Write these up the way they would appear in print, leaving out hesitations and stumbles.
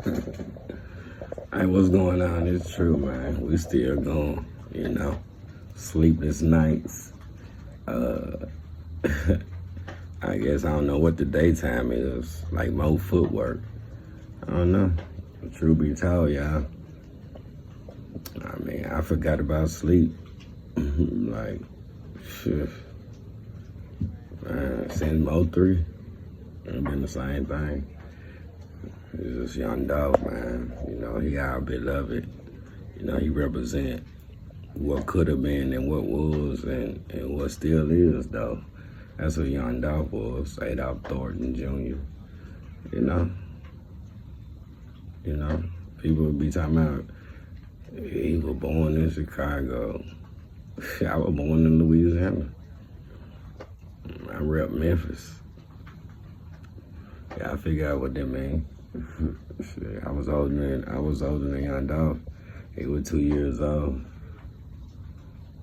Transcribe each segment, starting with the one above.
Hey, what's going on? It's true, man. We still going, you know. Sleepless nights. I guess I don't know what the daytime is. Like more footwork. I don't know. Truth be told, y'all. I mean, I forgot about sleep. Like, shit. Man, since '03, it's been the same thing. It's just young Dolph, man. You know, he our beloved. You know, he represent what could have been and what was and what still is, though. That's what young Dolph was, Adolph Thornton Jr. You know, people would be talking about he was born in Chicago. I was born in Louisiana. I rep Memphis. Yeah, I figure out what that mean. Shit, I was older than young Dolph. He was 2 years old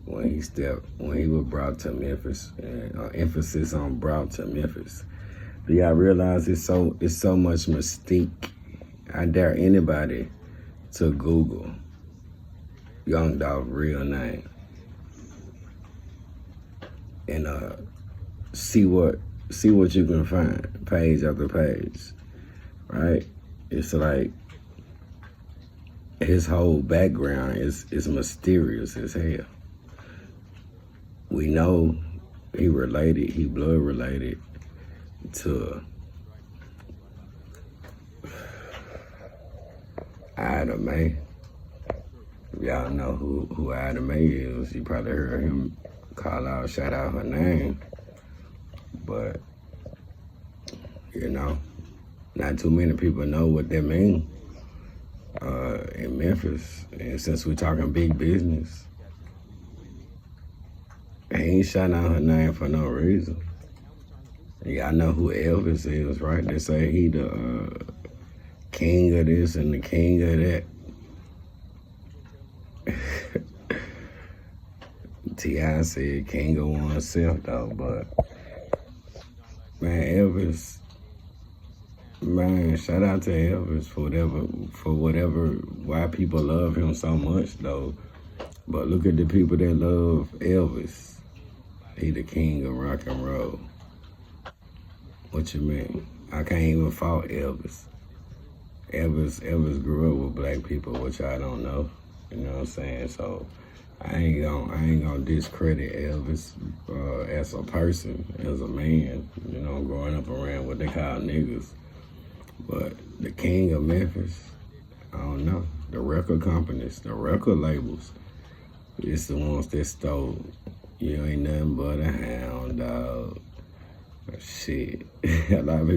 when he was brought to Memphis, and emphasis on brought to Memphis. Do y'all realize it's so much mystique? I dare anybody to Google young Dolph real name and see what you can find, page after page, right? It's like his whole background is mysterious as hell. We know he blood related to Ida Mae. Y'all know who Ida Mae is. You probably heard him shout out her name. But, you know, not too many people know what that means in Memphis. And since we're talking big business, he ain't shouting out her name for no reason. Y'all know who Elvis is, right? They say he the king of this and the king of that. T.I. said king of oneself, though, but man, Elvis, man, shout out to Elvis for whatever, why people love him so much, though. But look at the people that love Elvis. He the king of rock and roll. What you mean? I can't even fault Elvis. Elvis grew up with black people, which I don't know. You know what I'm saying? So I ain't gonna discredit Elvis as a person, as a man. You know, growing up around what they call niggas. But the king of Memphis, I don't know. The record companies, the record labels, it's the ones that stole. You ain't nothing but a hound dog. Shit. a lot of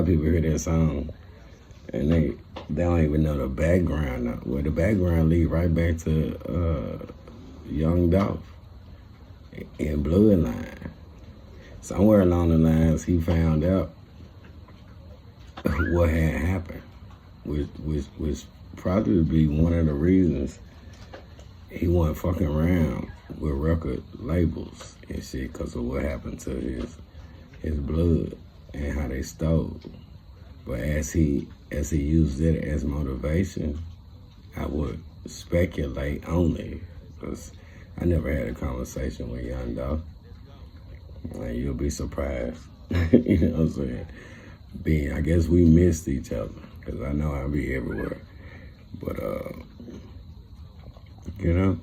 people hear that song and they don't even know the background. Well, the background leads right back to young Dolph in Bloodline. Somewhere along the lines, he found out what had happened, which probably would be one of the reasons he wasn't fucking around with record labels and shit because of what happened to his blood and how they stole. But as he used it as motivation, I would speculate only, because I never had a conversation with young Dolph. And you'll be surprised. You know what I'm saying? I guess we missed each other, because I know I'll be everywhere. But, you know,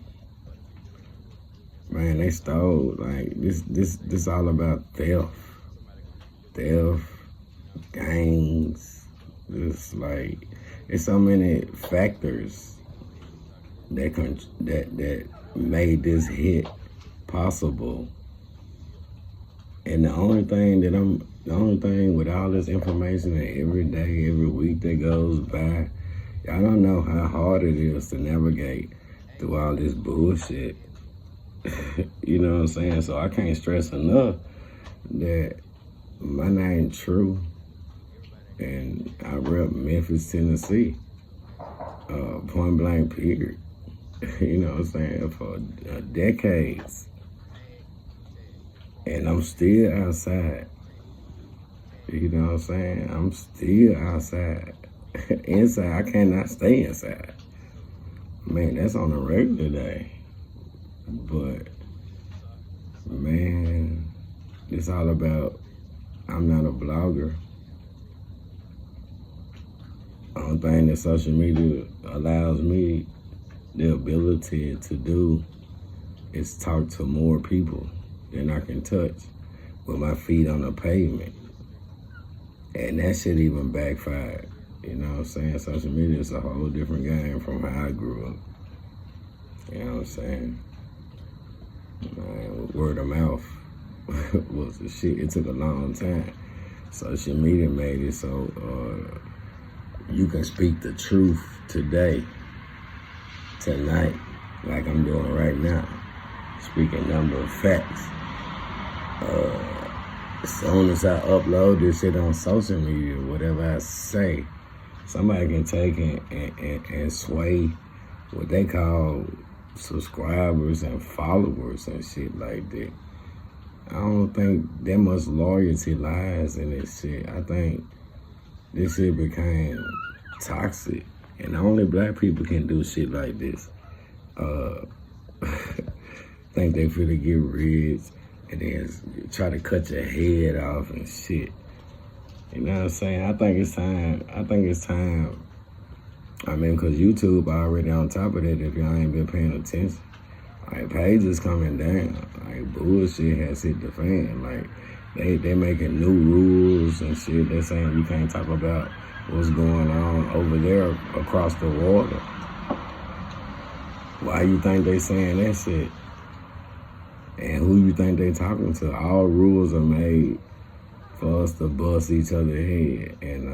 man, they stole. Like, this all about theft, gangs. Just like, it's so many factors that made this hit possible. And the only thing with all this information that every day, every week that goes by, y'all don't know how hard it is to navigate through all this bullshit. You know what I'm saying? So I can't stress enough that my name True, and I rep Memphis, Tennessee, point blank period. You know what I'm saying? For decades. And I'm still outside. You know what I'm saying? I'm still outside. inside. I cannot stay inside. Man, that's on a regular day. But, man, it's all about, I'm not a blogger. Only thing that social media allows me the ability to do is talk to more people than I can touch with my feet on the pavement. And that shit even backfired. You know what I'm saying? Social media is a whole different game from how I grew up. You know what I'm saying? Man, word of mouth was the shit. It took a long time. Social media made it so you can speak the truth today, tonight, like I'm doing right now. Speaking number of facts. As soon as I upload this shit on social media, whatever I say, somebody can take and sway what they call subscribers and followers and shit like that. I don't think that much loyalty lies in this shit. I think this shit became toxic, and only black people can do shit like this. Think they finna get rich and then try to cut your head off and shit. You know what I'm saying? I think it's time. I mean, because YouTube already on top of that if y'all ain't been paying attention. Like, pages coming down. Like, bullshit has hit the fan. Like, they making new rules and shit. They're saying you can't talk about what's going on over there across the water. Why you think they saying that shit? And who you think they talking to? All rules are made for us to bust each other's head. And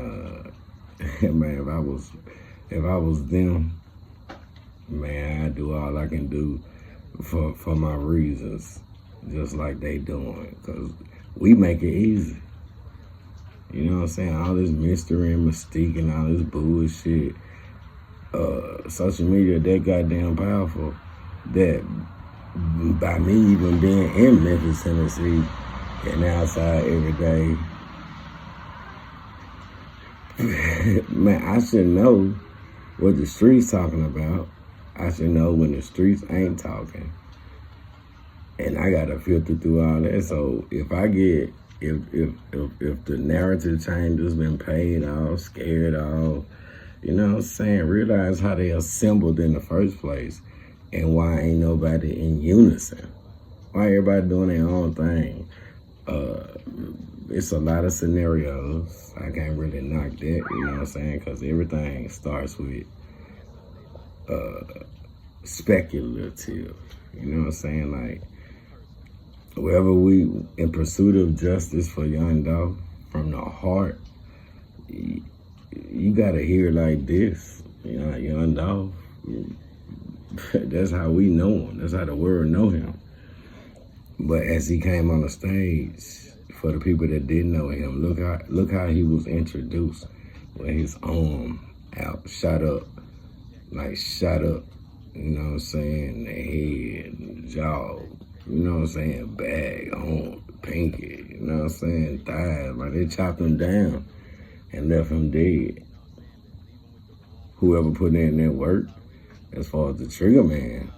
man, if I was them, man, I'd do all I can do for my reasons, just like they doing, because we make it easy. You know what I'm saying? All this mystery and mystique and all this bullshit. Social media that goddamn powerful that by me even being in Memphis, Tennessee, and outside every day, man, I should know what the streets talking about. I should know when the streets ain't talking. And I gotta filter through all that. So if I get, if the narrative change has been paid off, scared off, you know what I'm saying, realize how they assembled in the first place and why ain't nobody in unison. Why everybody doing their own thing. It's a lot of scenarios. I can't really knock that, you know what I'm saying, because everything starts with speculative, you know what I'm saying? Like, wherever we in pursuit of justice for young Dolph from the heart, you gotta hear like this, you know, young Dolph. That's how we know him. That's how the world know him. But as he came on the stage, for the people that didn't know him, look how he was introduced with his arm out, shot up. Like, shot up, you know what I'm saying, the head, jaw, you know what I'm saying, bag, arm, pinky, you know what I'm saying, thighs. Like, they chopped him down and left him dead. Whoever put in that work, as far as the trigger man,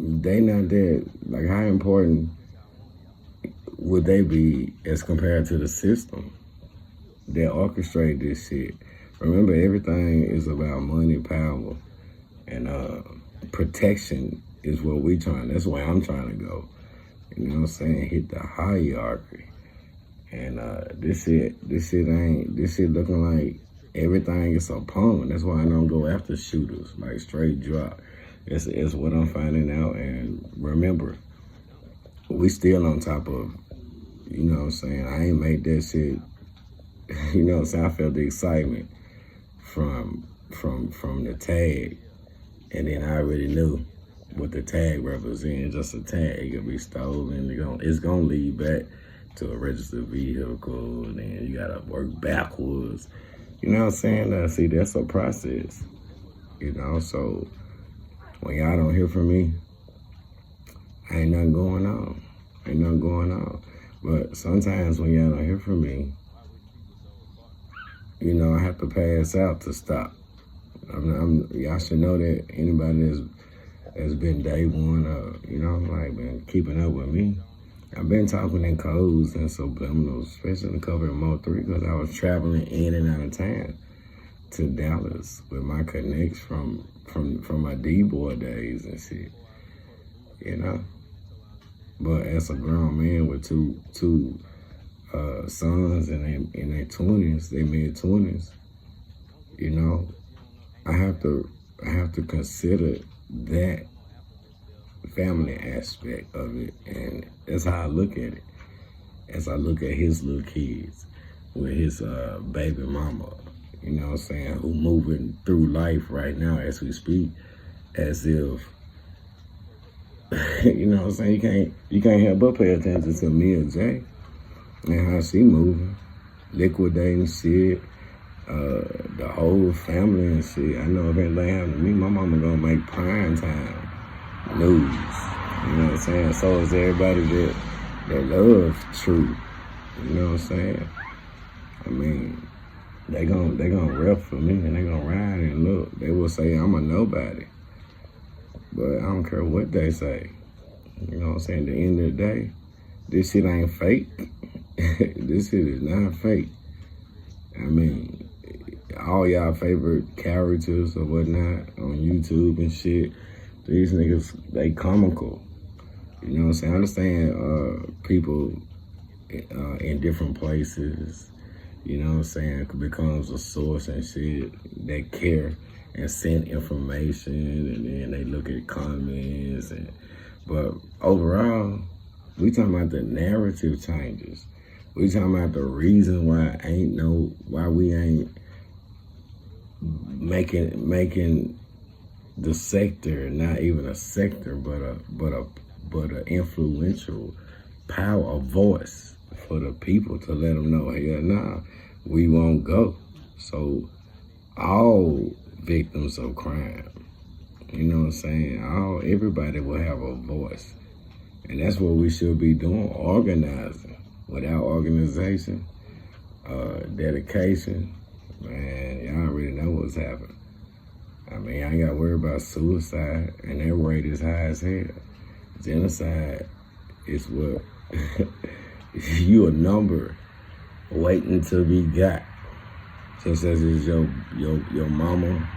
they not there. Like, how important would they be as compared to the system that orchestrate this shit? Remember, everything is about money, power, and protection is what we trying. That's where I'm trying to go. You know what I'm saying? Hit the hierarchy. And this shit looking like everything is so punk. That's why I don't go after shooters, like straight drop. It's what I'm finding out. And remember, we still on top of, you know what I'm saying? I ain't made that shit. You know what I'm saying? I felt the excitement from the tag, and then I already knew what the tag represents. Just a tag, it could be stolen. It's gonna lead back to a registered vehicle, and then you gotta work backwards. You know what I'm saying? See, that's a process. You know, so when y'all don't hear from me, ain't nothing going on. Ain't nothing going on. But sometimes when y'all don't hear from me, you know, I have to pass out to stop. Y'all should know that anybody that's been day one, you know, like been keeping up with me. I've been talking in codes and subliminals, especially in cover Mo 3, because I was traveling in and out of town to Dallas with my connects from my D-boy days and shit, you know. But as a grown man with two sons in their 20s, they mid-20s, you know, I have to consider that family aspect of it, and that's how I look at it. As I look at his little kids with his baby mama, you know what I'm saying, who moving through life right now as we speak, as if you know what I'm saying, you can't help but pay attention to Mia J and how she moving, liquidating shit, the whole family and shit. I know if anything happened to me, my mama gonna make prime time news. You know what I'm saying? So is everybody that loves True. You know what I'm saying? I mean, they gonna rep for me and they gonna ride and look. They will say I'm a nobody. But I don't care what they say. You know what I'm saying? At the end of the day, this shit ain't fake. This shit is not fake. I mean, all y'all favorite characters or whatnot on YouTube and shit, these niggas, they comical. You know what I'm saying? I understand people in different places, you know what I'm saying, becomes a source and shit. They care and send information, and then they look at comments. But overall, we talking about the narrative changes. We talking about the reason why we ain't making the sector not even a sector, but a influential power, a voice for the people to let them know, hell nah, we won't go. So all victims of crime, you know what I'm saying, everybody will have a voice. And that's what we should be doing, organizing. Without organization, dedication, man, y'all already know what's happening. I mean, I ain't got to worry about suicide, and that rate is high as hell. Genocide is what you a number waiting to be got. Just as it's your mama,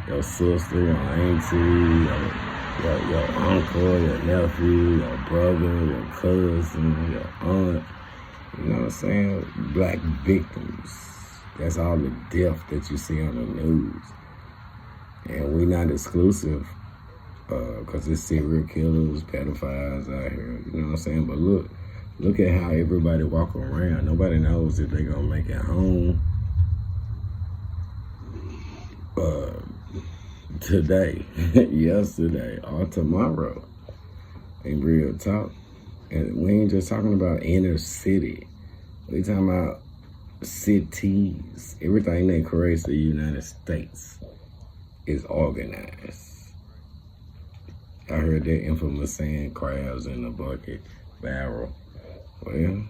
your sister, your auntie, your uncle, your nephew, your brother, your cousin, your aunt. You know what I'm saying? Black victims. That's all the death that you see on the news. And we not exclusive, because it's serial killers, pedophiles out here. You know what I'm saying? But look at how everybody walk around. Nobody knows if they gonna make it home today, yesterday, or tomorrow. In real talk. And we ain't just talking about inner city. We talking about cities. Everything that creates the United States is organized. I heard that infamous saying, crabs in a bucket barrel. Well,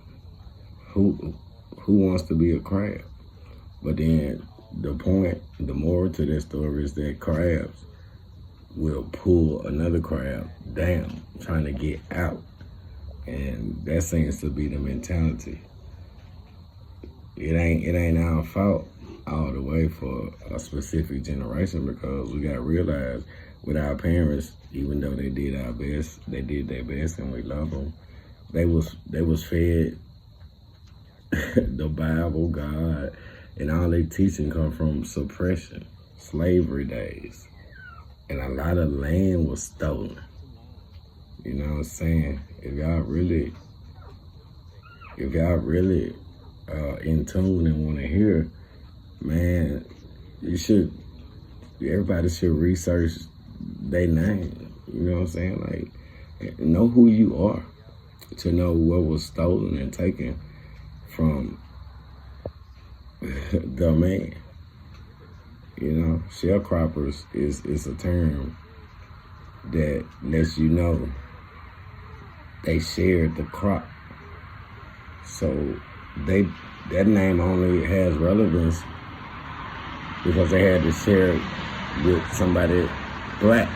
who wants to be a crab? But then the moral to that story is that crabs will pull another crab down, trying to get out. And that seems to be the mentality. It ain't our fault all the way for a specific generation, because we gotta realize with our parents, even though they did their best and we love them, they was fed the Bible, God, and all they teaching come from suppression, slavery days. And a lot of land was stolen. You know what I'm saying? If y'all really in tune and want to hear, man, everybody should research their name. You know what I'm saying? Like, know who you are to know what was stolen and taken from the man. You know, sharecroppers is a term that lets you know they shared the crop. So that name only has relevance because they had to share it with somebody black.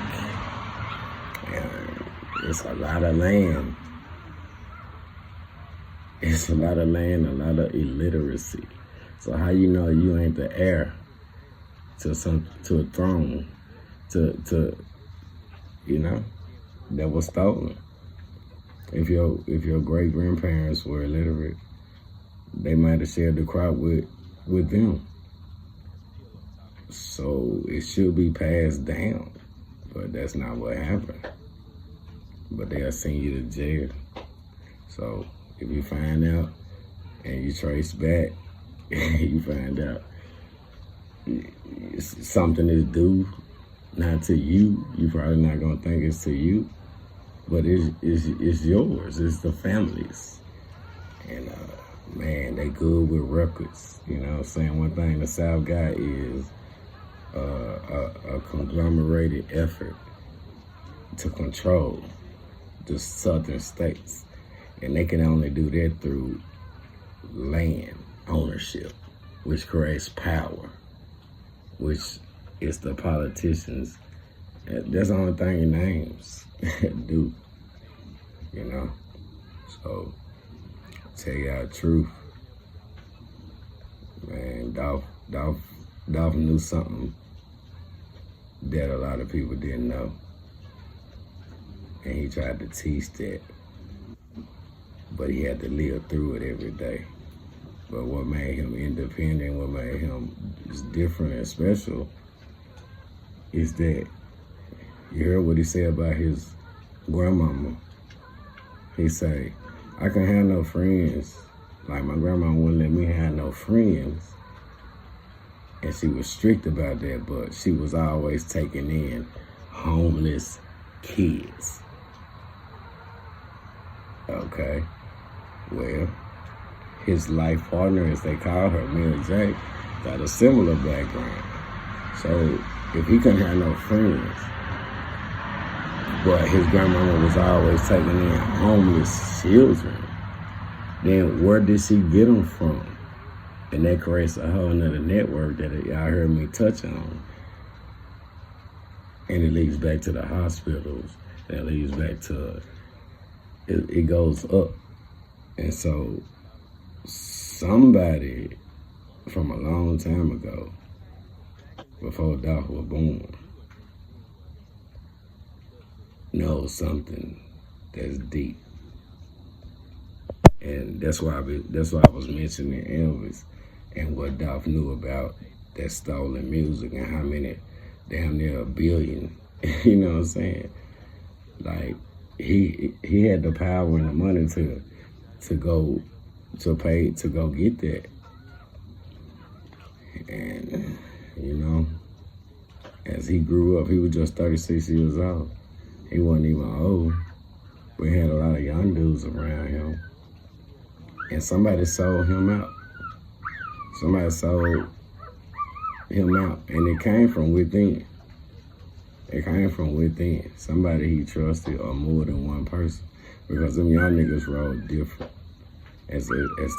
And it's a lot of land. It's a lot of land, a lot of illiteracy. So how you know you ain't the heir to a throne, to you know, that was stolen? If your great grandparents were illiterate, they might have shared the crop with them. So it should be passed down, but that's not what happened. But they'll send you to jail. So if you find out and you trace back, you find out something is due, not to you, you're probably not gonna think it's to you, but it's yours, it's the family's. And man, they good with records. You know what I'm saying? One thing the South got is a conglomerated effort to control the southern states. And they can only do that through land ownership, which creates power, which is the politicians. That's the only thing your names do, you know? So, tell y'all the truth. Man, Dolph knew something that a lot of people didn't know. And he tried to teach that, but he had to live through it every day. But what made him independent, what made him different and special is that you heard what he said about his grandmama. He say, I can't have no friends. Like my grandma wouldn't let me have no friends. And she was strict about that, but she was always taking in homeless kids. Okay, well, his life partner, as they call her, Mary J, got a similar background. So if he couldn't have no friends, but his grandmama was always taking in homeless children, then where did she get them from? And that creates a whole nother network that y'all heard me touch on. And it leads back to the hospitals. That leads back to, it goes up. And so somebody from a long time ago, before Dolph was born, knows something that's deep. And that's why I was mentioning Elvis and what Dolph knew about that stolen music and how many, damn near 1 billion, you know what I'm saying? Like, he had the power and the money to go get that. And, you know, as he grew up, he was just 36 years old. He wasn't even old. We had a lot of young dudes around him. And somebody sold him out. Somebody sold him out. And it came from within. It came from within. Somebody he trusted, or more than one person. Because them young niggas rolled different. As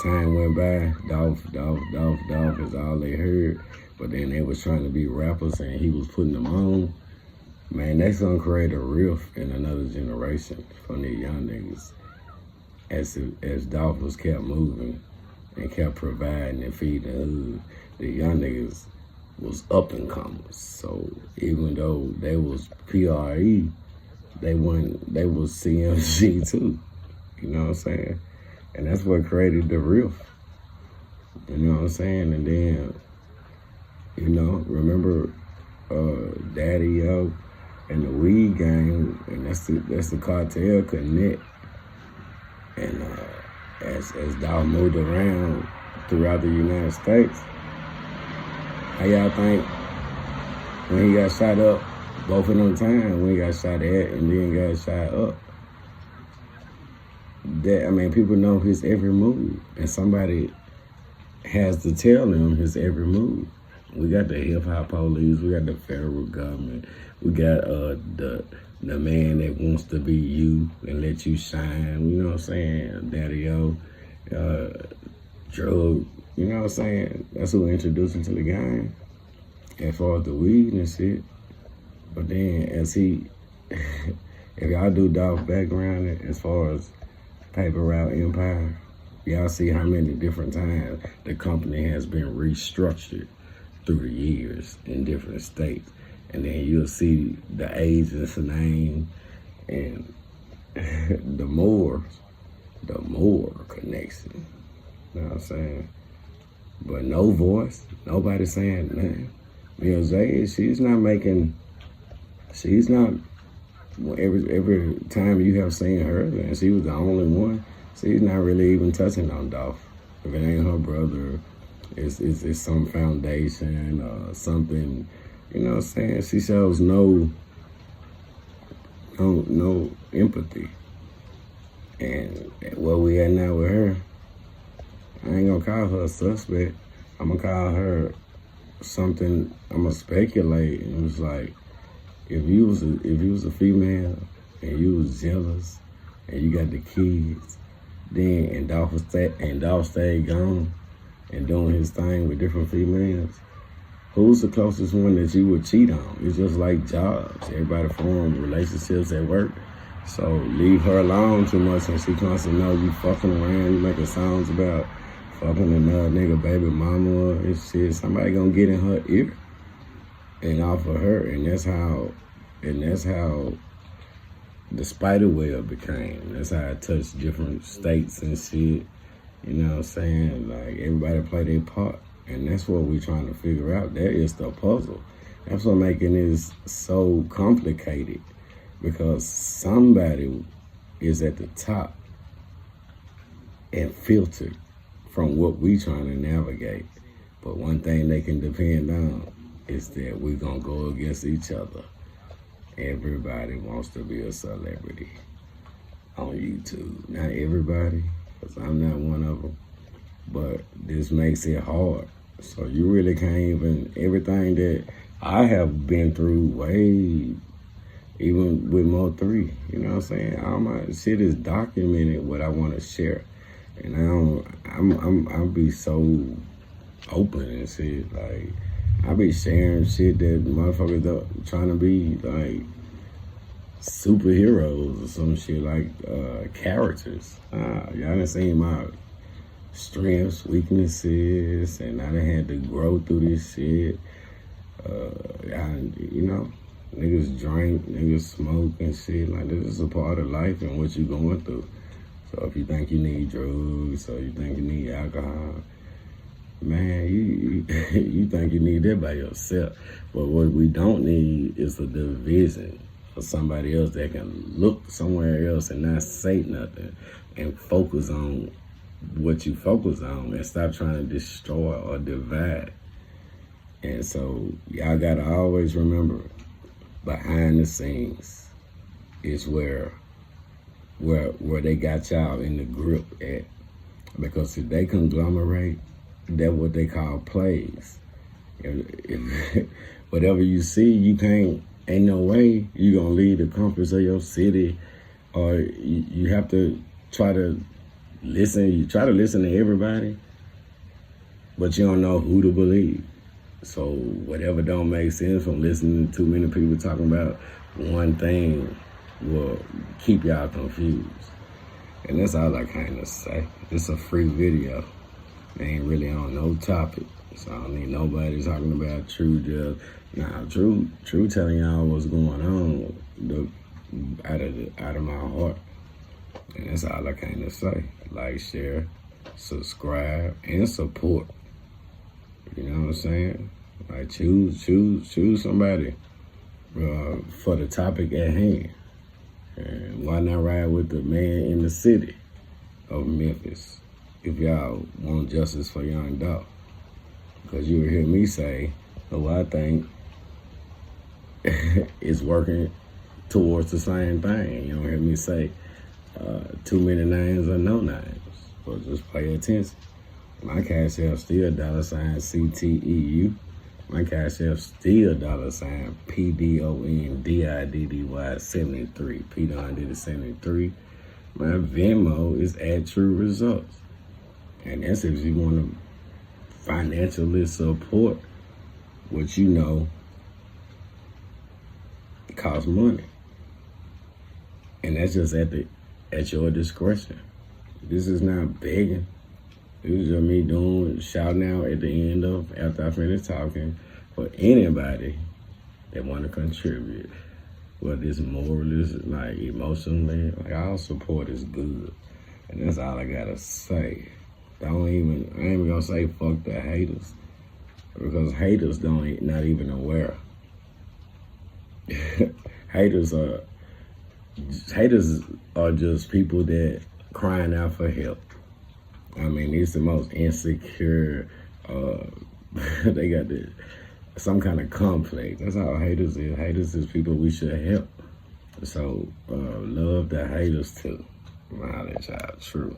time went by, Dolph is all they heard. But then they was trying to be rappers and he was putting them on. Man, that's gonna create a rift in another generation from these young niggas. As Dolph was kept moving and kept providing and feeding the hood, the young niggas was up and comers. So even though they was PRE, they was CMG too. You know what I'm saying? And that's what created the rift. You know what I'm saying? And then, you know, remember Daddy-O and the weed gang, and that's the cartel connect. And as Dolph moved around throughout the United States, how y'all think when he got shot up, both of them times, when he got shot at and then got shot up, that, I mean, people know his every move, and somebody has to tell them his every move. We got the hip-hop police, we got the federal government, we got the man that wants to be you and let you shine, you know what I'm saying? Daddy-O, drug, you know what I'm saying? That's who introduced him to the game. as far as the weed and shit. But then as he, if y'all do Dolph background as far as Paper Route Empire, y'all see how many different times the company has been restructured through the years in different states. And then you'll see the agent's name and the Moore connection. You know what I'm saying? But no voice, nobody saying nothing. You know, Zay, she's not, every time you have seen her, and she was the only one, she's not really even touching on Dolph. If it ain't her brother, it's some foundation or something, you know what I'm saying? She shows no empathy. And where we at now with her, I ain't gonna call her a suspect. I'm gonna call her something. I'm gonna speculate. And it was like, if you was a female and you was jealous and you got the kids, then and Dolph stayed gone and doing his thing with different females, who's the closest one that you would cheat on? It's just like jobs. Everybody form relationships at work. So leave her alone too much and she constantly know you fucking around, you making songs about fucking another nigga baby mama and shit. Somebody gonna get in her ear and off of her, and that's how the spider web became. That's how it touched different states and shit. You know what I'm saying? Like, everybody play their part. And that's what we're trying to figure out. That is the puzzle. That's what making this so complicated. Because somebody is at the top and filtered from what we trying to navigate. But one thing they can depend on is that we're going to go against each other. Everybody wants to be a celebrity on YouTube. Not everybody, because I'm not one of them. But this makes it hard. So you really can't even, everything that I have been through way, even with Mo 3, you know what I'm saying? All my shit is documented what I want to share. And I'll be so open and shit. Like, I be sharing shit that motherfuckers don't, trying to be like superheroes or some shit, like characters. Y'all done seen my strengths, weaknesses, and I done had to grow through this shit. You know, niggas drink, niggas smoke and shit. Like, this is a part of life and what you going through. So if you think you need drugs or you think you need alcohol, man, you think you need that by yourself. But what we don't need is a division of somebody else that can look somewhere else and not say nothing and focus on what you focus on and stop trying to destroy or divide. And so y'all gotta always remember, behind the scenes is where they got y'all in the grip at. Because if they conglomerate, that's what they call plays. If whatever you see, you can't, ain't no way you gonna lead the compass of your city, or you have to try to listen. You try to listen to everybody, but you don't know who to believe. So whatever don't make sense from listening to too many people talking about one thing will keep y'all confused. And that's all I kind of say. It's a free video. They ain't really on no topic. So I don't need nobody talking about True just. Nah, True telling y'all what's going on out of my heart. And that's all I kind of say. Like, share, subscribe, and support. You know what I'm saying? Like, choose somebody for the topic at hand. And why not ride with the man in the city of Memphis if y'all want justice for young Dolph? Because you will hear me say, oh, I think it's working towards the same thing. You don't hear me say too many names or no names. So just pay attention. My cash app still $CTEU. My cash app still $PDONDIDDY73. P Don did it 73. My Venmo is at TRURESULTS. And that's if you want to financially support what you know costs money. And that's just at your discretion. This is not begging. It was just me shouting out at the end of, after I finished talking, for anybody that want to contribute. Whether it's morally, like emotionally, like our support is good. And that's all I gotta say. I ain't even gonna say fuck the haters. Because haters not even aware. Haters are just people that crying out for help. I mean, it's the most insecure, they got some kind of complex. That's how haters is. Haters is people we should help. So, love the haters too. I'll let y'all, true.